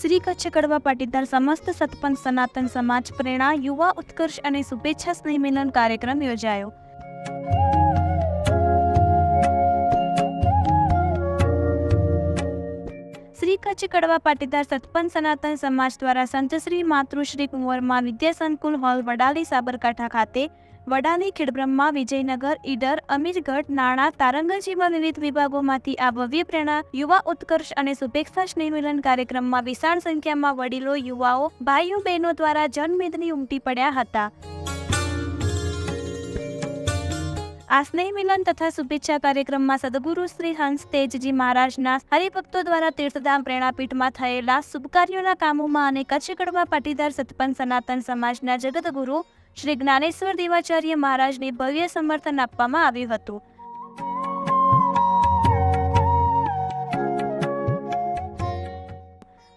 શ્રી કચ્છ કડવા પાટીદાર સમસ્ત સતપંથ સનાતન સમાજ પ્રેરણા યુવા ઉત્કર્ષ અને શુભેચ્છા સ્નેહ મિલન કાર્યક્રમ યોજાયો। श्री कच्छ कड़वा पाटीदार सतपंथ सनातन समाज द्वारा संतश्री मातृश्री कुंवरमा विद्या संकुल हॉल वडाली साबरकांठा खाते वडाली खेड़ब्रह्मा विजयनगर ईडर अमीरगढ़ नाणा तारंगल जेवा विविध विभागोमांथी आ भव्य प्रेरणा युवा उत्कर्ष અને શુભેચ્છા સ્નેહ મિલન કાર્યક્રમમાં વિશાળ સંખ્યામાં વડીલો યુવાઓ ભાઈઓ બહેનો દ્વારા જનમેદની ઉમટી પડ્યા હતા। આ સ્નેહ મિલન તથા શુભેચ્છા કાર્યક્રમમાં સદગુરુ શ્રી હંસ તેજજી મહારાજના હરિભક્તો દ્વારા તીર્થધામ પ્રેરણાપીઠમાં થયેલા શુભ કાર્યોના કામોમાં અને કચ્છ કડવા પાટીદાર સતપંથ સનાતન સમાજના જગતગુરુ શ્રી જ્ઞાનેશ્વર દેવાચાર્ય મહારાજને ભવ્ય સમર્થન આપવામાં આવ્યું હતું।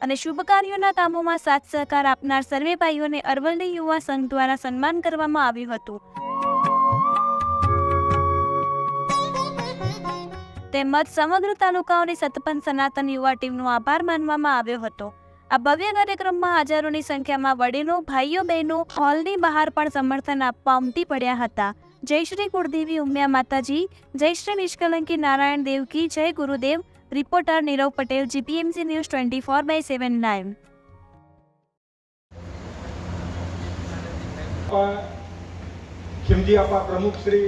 અને શુભ કાર્યોના કામોમાં સાથ સહકાર આપનાર સર્વે ભાઈઓને અરવલ્લી યુવા સંઘ દ્વારા સન્માન કરવામાં આવ્યું હતું। તેમજ સમગ્ર તાલુકાઓની સતપંથ સનાતન યુવા ટીમનો આભાર માનવામાં આવ્યો હતો। આ ભવ્ય કાર્યક્રમમાં હજારોની સંખ્યામાં વડીલો ભાઈઓ બહેનો હોલની બહાર પણ સમર્થન આપવા ઉમટી પડ્યા હતા। જય શ્રી કુળદેવી ઉમિયા માતાજી, જય શ્રી નિષ્કલંકી નારાયણ દેવ કી જય Gurudev. Reporter Nirav Patel, GPMC news 24/7 live. Khimji Apa प्रमुख श्री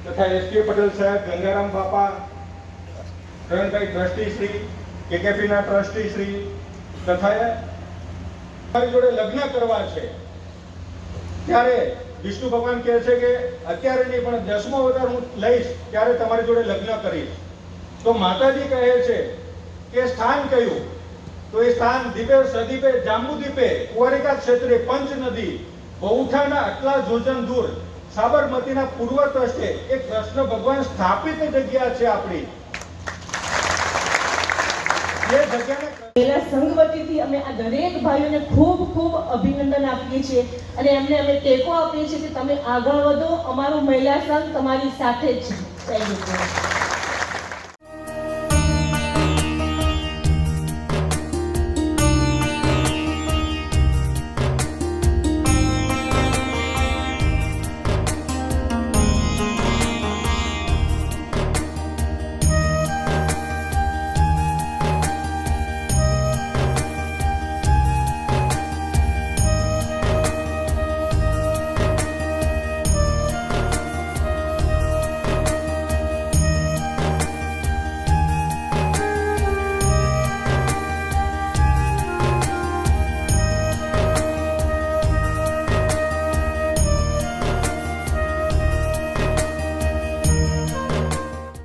तथा एसके पटेल साहेब, गंगाराम बापा, करणभाई ट्रस्टी श्री, केकेपी ना ट्रस्टी श्री तथा તમારી જોડે લગ્ન કરવા છે ત્યારે વિષ્ણુ ભગવાન કહે છે કે અત્યારે નહીં પણ 10મો અવતાર હું લઈશ ત્યારે તમારી જોડે લગ્ન કરીશ। તો માતાજી કહે છે કે સ્થાન કયું? તો એ સ્થાન દીપે સદીપે જાંબુદીપે કુંવારિકા ક્ષેત્રે પંચ નદી બહુઠાના આટલા જોજન દૂર સાબરમતીના પૂર્વ તટે એક કૃષ્ણ ભગવાન સ્થાપિત જગ્યા છે આપણી। એ જગ્યાને પહેલા સંઘ વતીથી અમે આ દરેક ભાઈઓને ખૂબ ખૂબ અભિનંદન આપીએ છીએ અને એમને અમે ટેકો આપીએ છીએ કે તમે આગળ વધો, અમારો મહિલા સંઘ તમારી સાથે જ છે। Thank you.